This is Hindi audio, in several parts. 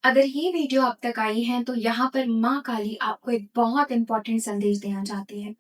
अगर ये वीडियो आप तक आई है तो यहाँ पर माँ काली आपको एक बहुत इंपॉर्टेंट संदेश देना चाहती है।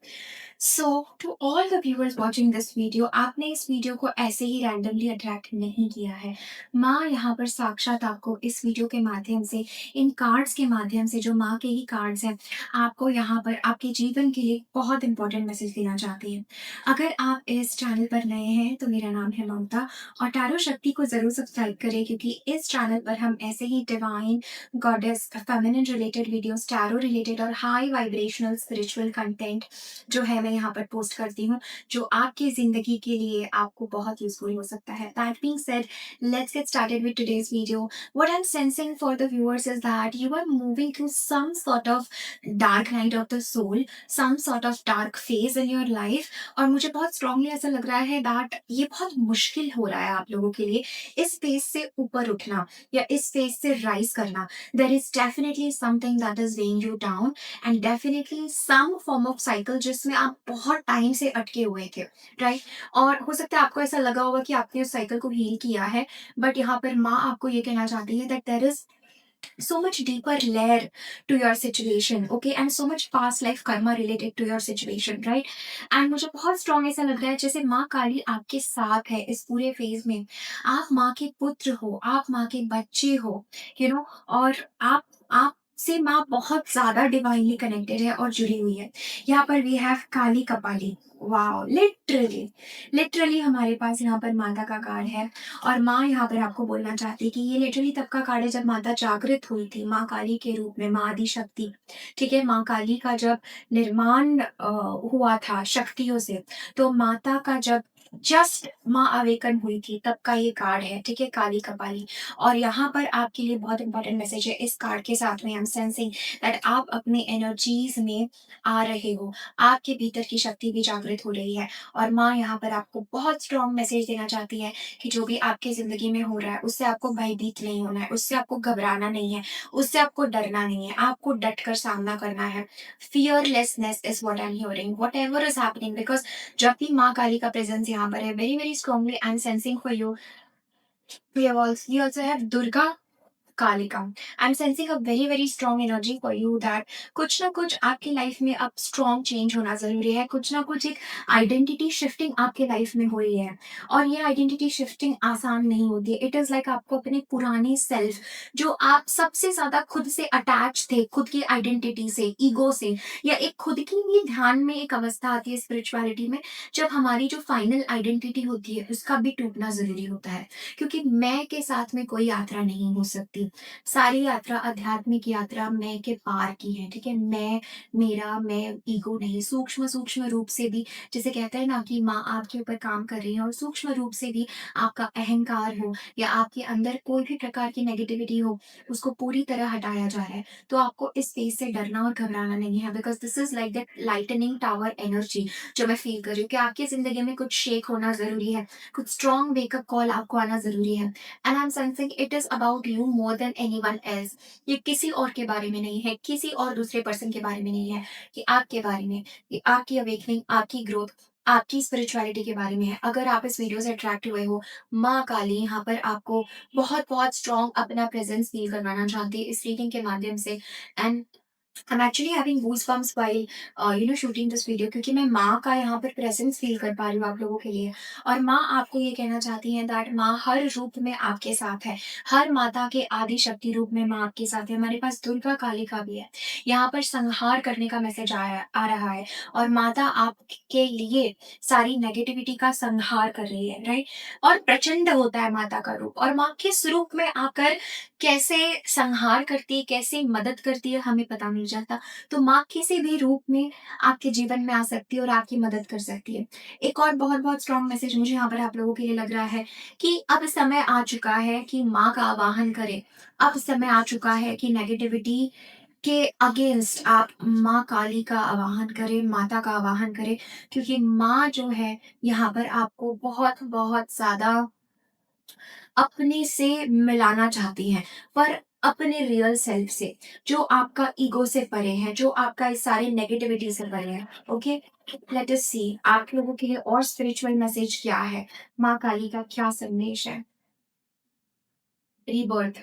So to all the viewers watching this video, आपने इस वीडियो को ऐसे ही रैंडमली अट्रैक्ट नहीं किया है। माँ यहाँ पर साक्षात आपको इस वीडियो के माध्यम से, इन कार्ड्स के माध्यम से, जो माँ के ही कार्ड्स हैं, आपको यहाँ पर आपके जीवन के लिए बहुत इंपॉर्टेंट मैसेज देना चाहती है। अगर आप इस चैनल पर नए हैं तो मेरा नाम है ममता, और टैरो शक्ति को ज़रूर सब्सक्राइब करें, क्योंकि इस चैनल पर हम ऐसे ही divine, goddess, feminine related videos, tarot related और हाई वाइब्रेशनल स्पिरिचुअल कंटेंट जो है मैं यहाँ पर पोस्ट करती हूँ, जो आपकी ज़िंदगी के लिए आपको बहुत यूज़फुल हो सकता है। That being said, let's get started with today's video. What I am sensing for the viewers is that you are moving through some sort of dark night of the soul, some sort of dark phase in your life. और मुझे बहुत स्ट्रांगली ऐसा लग रहा है दैट ये बहुत मुश्किल हो रहा है आप लोगों के लिए इस फेज से ऊपर उठना या इस फेज से राइज करना। There is definitely something that is weighing you down, and definitely some form of cycle जिसमें आप बहुत टाइम से अटके हुए थे, राइट। और हो सकता है आपको ऐसा लगा होगा कि आपने उस साइकिल को हील किया है, बट यहाँ पर माँ आपको ये कहना चाहती है that there is so much deeper layer to your situation, okay, and so much past life karma related to your situation, right? And मुझे बहुत स्ट्रॉन्ग ऐसा लग रहा है जैसे माँ काली आपके साथ है इस पूरे फेज में। आप माँ के पुत्र हो, आप माँ के बच्चे हो, यू नो। और आप से माँ बहुत ज्यादा डिवाइनली कनेक्टेड है और जुड़ी हुई है। यहाँ पर we have Kali Kapali. Wow, literally literally हमारे पास यहाँ पर माता का कार्ड है। और माँ यहाँ पर आपको बोलना चाहती है कि ये लिटरली तब का कार्ड है जब माता जागृत हुई थी माँ काली के रूप में, माँ आदि शक्ति। ठीक है, माँ काली का जब निर्माण हुआ था शक्तियों से, तो माता का जब जस्ट माँ अवेकन हुई थी तब का ये कार्ड है, ठीक है, काली कपाली। और यहाँ पर आपके लिए बहुत इंपॉर्टेंट मैसेज है इस कार्ड के साथ में। आई एम सेंसिंग दैट आप अपने एनर्जीज में आ रहे हो, आपके भीतर की शक्ति भी जागृत हो रही है। और माँ यहाँ पर आपको बहुत स्ट्रॉन्ग मैसेज देना चाहती है कि जो भी आपकी ज़िंदगी में हो रहा है उससे आपको भयभीत नहीं होना है, उससे आपको घबराना नहीं है, उससे आपको डरना नहीं है, आपको डट कर सामना करना है। Fearlessness is what I am hearing, whatever is happening, because जब भी माँ काली का प्रेजेंस यहाँ पर है, very very strongly I am sensing for you. We also have Durga Kalika. I am sensing a very very strong energy for you that कुछ ना कुछ आपकी लाइफ में अब स्ट्रॉन्ग चेंज होना ज़रूरी है, कुछ ना कुछ एक आइडेंटिटी शिफ्टिंग आपके लाइफ में हुई है। और ये आइडेंटिटी शिफ्टिंग आसान नहीं होती है। इट इज़ लाइक आपको अपने पुराने सेल्फ, जो आप सबसे ज़्यादा खुद से अटैच थे, खुद की आइडेंटिटी से, ईगो से, या एक खुद की भी ध्यान में एक अवस्था आती है स्पिरिचुअलिटी में, जब हमारी जो फाइनल आइडेंटिटी होती है उसका भी टूटना ज़रूरी होता है। क्योंकि मैं के साथ में कोई यात्रा नहीं हो सकती। सारी यात्रा आध्यात्मिक यात्रा मैं के पार की है, ठीक है। मैं ईगो नहीं, सूक्ष्म सूक्ष्म रूप से भी, जैसे कहते हैं ना कि माँ आपके ऊपर काम कर रही है, और सूक्ष्म रूप से भी आपका अहंकार हो या आपके अंदर कोई भी प्रकार की नेगेटिविटी हो, उसको पूरी तरह हटाया जा रहा है। तो आपको इस फेज से डरना और घबराना नहीं है, because this is like that lightning tower energy जो मैं फील कर रही हूँ कि आपकी जिंदगी में कुछ शेक होना जरूरी है, कुछ स्ट्रॉन्ग वेकअप कॉल आपको आना जरूरी है। And I am sensing it is about you more than anyone else. ये किसी और के बारे में नहीं है, किसी और दूसरे पर्सन के बारे में नहीं है, कि आपके बारे में, कि आपकी अवेकनिंग, आपकी ग्रोथ, आपकी स्पिरिचुअलिटी के बारे में है। अगर आप इस वीडियो से अट्रैक्ट हुए हो, माँ काली यहाँ पर आपको बहुत बहुत स्ट्रॉन्ग अपना प्रेजेंस फील करवाना चाहती है इस रीडिंग के माध्यम से। And I'm actually having goosebumps while shooting this video, क्योंकि मैं माँ का यहाँ पर प्रेजेंस फील कर पा रही हूँ आप लोगों के लिए। और माँ आपको ये कहना चाहती है दैट माँ हर रूप में आपके साथ है, हर माता के आदि शक्ति रूप में माँ आपके साथ है। हमारे पास दुर्गा काली का भी है, यहाँ पर संहार करने का मैसेज आ रहा है, और माता आपके लिए सारी नेगेटिविटी का संहार कर रही है, राइट। और प्रचंड होता है माता का रूप, और माँ किस रूप में आकर कैसे संहार करती है, कैसे मदद करती है, हमें पता नहीं जाता। तो माँ किसी भी रूप में आपके जीवन में आ सकती है और आपकी मदद कर सकती है। एक और बहुत बहुत स्ट्रॉन्ग मैसेज मुझे यहाँ पर आप लोगों के लिए लग रहा है कि अब समय आ चुका है कि माँ का आवाहन करें। अब समय आ चुका है कि नेगेटिविटी के अगेंस्ट आप माँ काली का आवाहन करें, माता का आवाहन करें, क्योंकि माँ जो है यहाँ पर आपको बहुत बहुत ज्यादा अपने से मिलाना चाहती हैं, पर अपने रियल सेल्फ से, जो आपका ईगो से परे है, जो आपका इस सारे नेगेटिविटी से परे है। ओके, लेट अस सी आप लोगों के लिए और स्पिरिचुअल मैसेज क्या है, माँ काली का क्या संदेश है। रीबर्थ,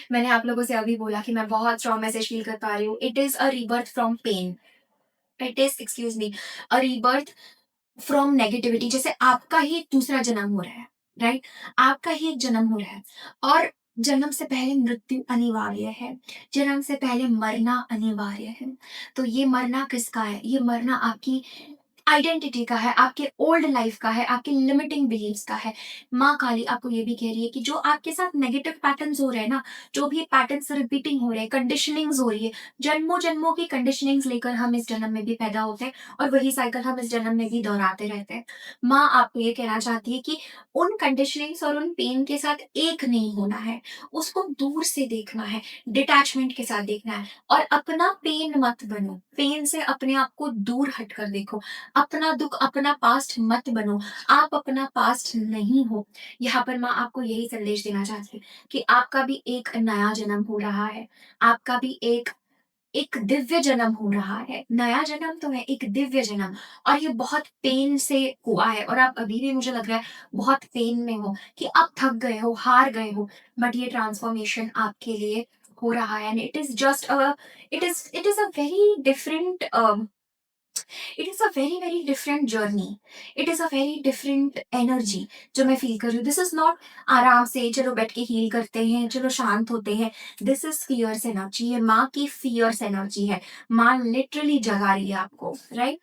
मैंने आप लोगों से अभी बोला कि मैं बहुत स्ट्रॉन्ग मैसेज फील कर पा रही हूँ। It is a rebirth from pain. It is excuse me, a rebirth from negativity. जैसे आपका ही एक दूसरा जन्म हो रहा है, राइट? आपका ही एक जन्म हो रहा है और जन्म से पहले मृत्यु अनिवार्य है, जन्म से पहले मरना अनिवार्य है। तो ये मरना किसका है? ये मरना आपकी आइडेंटिटी का है, आपके ओल्ड लाइफ का है, आपके लिमिटिंग बिलीव्स का है। माँ काली आपको ये भी कह रही है कि जो आपके साथ नेगेटिव पैटर्न्स हो रहे हैं ना, जो भी पैटर्न्स रिपीटिंग हो रहे हैं, कंडीशनिंग्स हो रही है, जन्मों-जन्मों की कंडीशनिंग्स लेकर हम इस जन्म में भी पैदा होते हैं और वही साइकिल हम इस जन्म में भी दोहराते रहते हैं। माँ आपको ये कहना चाहती है कि उन कंडीशनिंग्स और उन पेन के साथ एक नहीं होना है, उसको दूर से देखना है, डिटैचमेंट के साथ देखना है और अपना पेन मत बनो। पेन से अपने आप को दूर हटकर देखो। अपना दुःख, अपना पास्ट मत बनो। आप अपना पास्ट नहीं हो। यहाँ पर माँ आपको यही संदेश देना चाहती है कि आपका भी एक नया जन्म हो रहा है। आपका भी एक एक दिव्य जन्म हो रहा है। नया जन्म तो है, एक दिव्य जन्म और ये बहुत पेन से हुआ है और आप अभी भी मुझे लग रहा है बहुत पेन में हो कि आप थक गए हो, हार गए हो। बट ये ट्रांसफॉर्मेशन आपके लिए हो रहा है and it is a very different it is a very very different journey. It is a very different energy जो मैं फील कर रही हूँ। दिस इज़ नॉट आराम से चलो बैठ के हील करते हैं, चलो शांत होते हैं। दिस इज़ फियर्स एनर्जी, ये माँ की फियर्स एनर्जी है। माँ लिटरली जगा रही है आपको, right?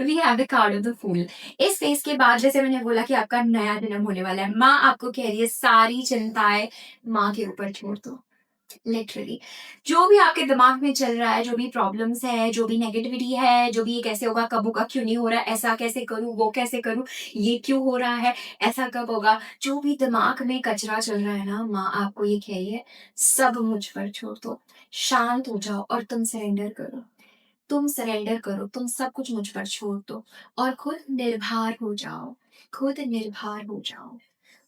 We have the card of the fool. इस फेज के बाद जैसे मैंने बोला कि आपका नया जन्म होने वाला है, माँ आपको कह रही है सारी चिंताएं माँ के ऊपर छोड़ दो। लिटरली जो भी आपके दिमाग में चल रहा है, जो भी प्रॉब्लम्स है, जो भी नेगेटिविटी है, जो भी ये कैसे होगा, कब होगा, क्यों नहीं हो रहा है, ऐसा कैसे करूं, वो कैसे करूं, ये क्यों हो रहा है, ऐसा कब होगा, जो भी दिमाग में कचरा चल रहा है ना, माँ आपको ये कही है सब मुझ पर छोड़ दो। शांत हो जाओ और तुम सरेंडर करो। तुम सरेंडर करो, तुम सब कुछ मुझ पर छोड़ दो और खुद निर्भर हो जाओ। खुद निर्भर हो जाओ।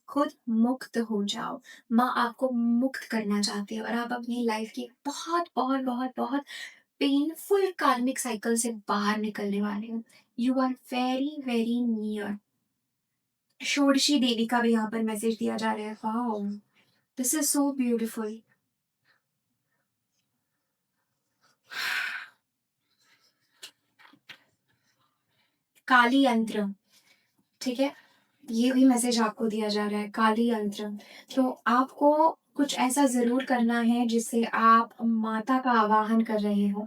खुद मुक्त हो जाओ। माँ आपको मुक्त करना चाहती है और आप अपनी लाइफ की बहुत बहुत बहुत बहुत पेनफुल कार्मिक साइकिल से बाहर निकलने वाले हो। You are very very near. Shodashi Devi का भी यहाँ पर मैसेज दिया जा रहा है। Wow, this is so beautiful. Kali yantra, ठीक है? ये भी मैसेज आपको दिया जा रहा है, काली यंत्र। तो आपको कुछ ऐसा ज़रूर करना है जिससे आप माता का आवाहन कर रहे हो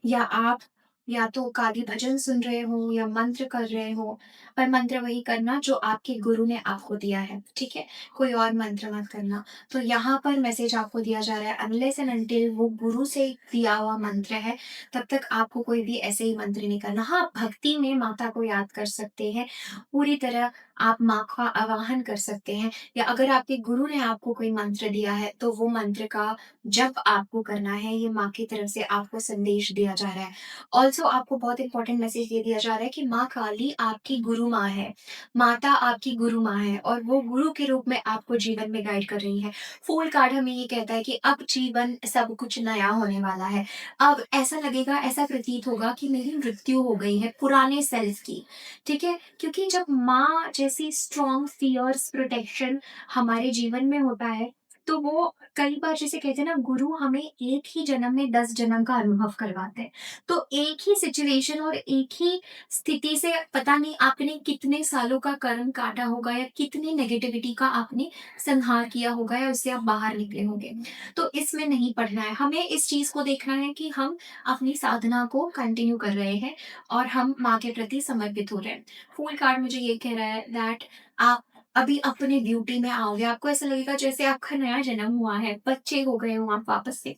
या आप या तो काली भजन सुन रहे हो या मंत्र कर रहे हो, पर मंत्र वही करना जो आपके गुरु ने आपको दिया है, ठीक है? कोई और मंत्र मत करना। तो यहाँ पर मैसेज आपको दिया जा रहा है अनलेस एंड अनटिल वो गुरु से दिया हुआ मंत्र है, तब तक आपको कोई भी ऐसे ही मंत्र नहीं करना। हाँ, भक्ति में माता को याद कर सकते हैं, पूरी तरह आप माँ का आवाहन कर सकते हैं या अगर आपके गुरु ने आपको कोई मंत्र दिया है तो वो मंत्र का जप आपको करना है। ये माँ की तरफ से आपको संदेश दिया जा रहा है। ऑल्सो आपको बहुत इंपॉर्टेंट मैसेज ये दिया जा रहा है कि माँ काली आपकी गुरु माँ है। माता आपकी गुरु माँ है और वो गुरु के रूप में आपको जीवन में गाइड कर रही है। फूल कार्ड हमें ये कहता है कि अब जीवन सब कुछ नया होने वाला है। अब ऐसा लगेगा, ऐसा प्रतीत होगा कि मेरी मृत्यु हो गई है पुराने सेल्फ की, ठीक है? क्योंकि जब माँ जैसी स्ट्रॉन्ग फियर्स प्रोटेक्शन हमारे जीवन में होता है, तो वो कई बार जैसे कहते हैं ना, गुरु हमें एक ही जन्म में 10 जन्म का अनुभव करवाते हैं। तो एक ही सिचुएशन और एक ही स्थिति से पता नहीं आपने कितने सालों का कर्म काटा होगा या कितनी नेगेटिविटी का आपने संहार किया होगा या उससे आप बाहर निकले होंगे। तो इसमें नहीं पढ़ना है, हमें इस चीज़ को देखना है कि हम अपनी साधना को कंटिन्यू कर रहे हैं और हम माँ के प्रति समर्पित हो रहे हैं। फूल कार्ड मुझे ये कह रहा है दैट आप अभी अपने ब्यूटी में आओगे। आपको ऐसा लगेगा जैसे आपका नया जन्म हुआ है, बच्चे हो गए हो आप वापस से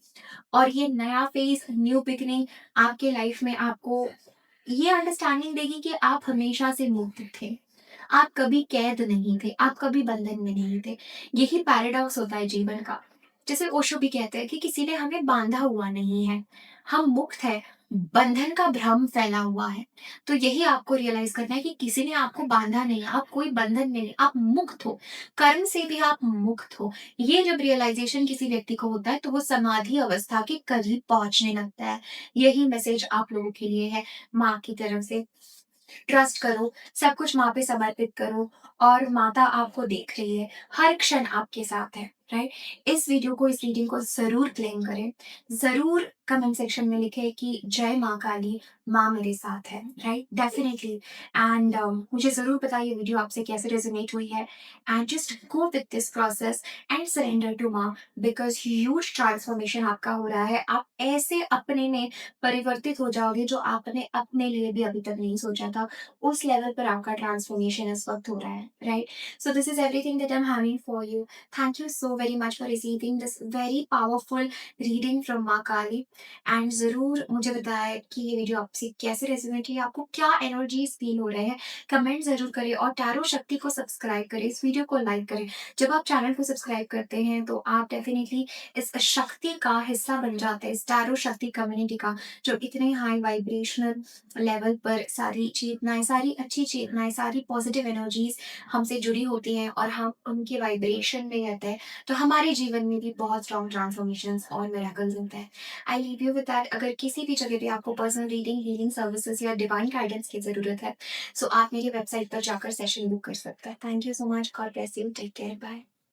और ये नया फेज़, न्यू बिगिनिंग आपके लाइफ में आपको ये अंडरस्टैंडिंग देगी कि आप हमेशा से मुक्त थे। आप कभी कैद नहीं थे, आप कभी बंधन में नहीं थे। यही पैराडॉक्स होता है जीवन का। जैसे ओशो भी कहते हैं कि किसी ने हमें बाँधा हुआ नहीं है, हम मुक्त हैं, बंधन का भ्रम फैला हुआ है। तो यही आपको रियलाइज़ करना है कि किसी ने आपको बाँधा नहीं है, आप कोई बंधन में नहीं, आप मुक्त हो, कर्म से भी आप मुक्त हो। ये जब रियलाइज़ेशन किसी व्यक्ति को होता है, तो वो समाधि अवस्था के करीब पहुँचने लगता है। यही मैसेज आप लोगों के लिए है माँ की तरफ से। ट्रस्ट करो, सब कुछ माँ पे समर्पित करो और माता आपको देख रही है, हर क्षण आपके साथ है, राइट? इस वीडियो को, इस रीडिंग को ज़रूर क्लेम करें। ज़रूर कमेंट सेक्शन में लिखें कि जय माँ काली, माँ मेरे साथ है, राइट? डेफ़िनिटली। एंड मुझे ज़रूर बताइए ये वीडियो आपसे कैसे रेज़ोनेट हुई है। And just go with this process and surrender to माँ, बिकॉज़ ह्यूज ट्रांसफॉर्मेशन आपका हो रहा है। आप ऐसे अपने में परिवर्तित हो जाओगे जो आपने अपने लिए भी अभी तक नहीं सोचा था। उस लेवल पर आपका ट्रांसफॉर्मेशन इस वक़्त हो रहा है, right? So this is everything that I am having for you. Thank you so very much for receiving this very powerful reading from माँ काली। एंड ज़रूर मुझे बताएं कि ये वीडियो आपसे कैसे रेजोनेट की, आपको क्या एनर्जीज फील हो रहे हैं। कमेंट ज़रूर करें और टैरो शक्ति को सब्सक्राइब करें, इस वीडियो को लाइक करें। जब आप चैनल को सब्सक्राइब करते हैं तो आप डेफिनेटली इस शक्ति का हिस्सा बन जाते हैं, इस टैरो शक्ति कम्युनिटी का, जो इतने हाई वाइब्रेशनल लेवल पर सारी चेतनाएं, सारी अच्छी चेतनाएं, सारी पॉजिटिव एनर्जीज हमसे जुड़ी होती हैं और हम उनके वाइब्रेशन में रहते हैं, तो हमारे जीवन में भी बहुत स्ट्रॉन्ग ट्रांसफॉर्मेशंस और मिरेकल्स होते हैं। I leave you with that. अगर किसी भी जगह पे आपको पर्सनल रीडिंग, हीलिंग सर्विसेज या डिवाइन गाइडेंस की ज़रूरत है, सो आप मेरी वेबसाइट पर जाकर सेशन बुक कर सकते हैं। Thank you so much. God bless you. Take care. Bye.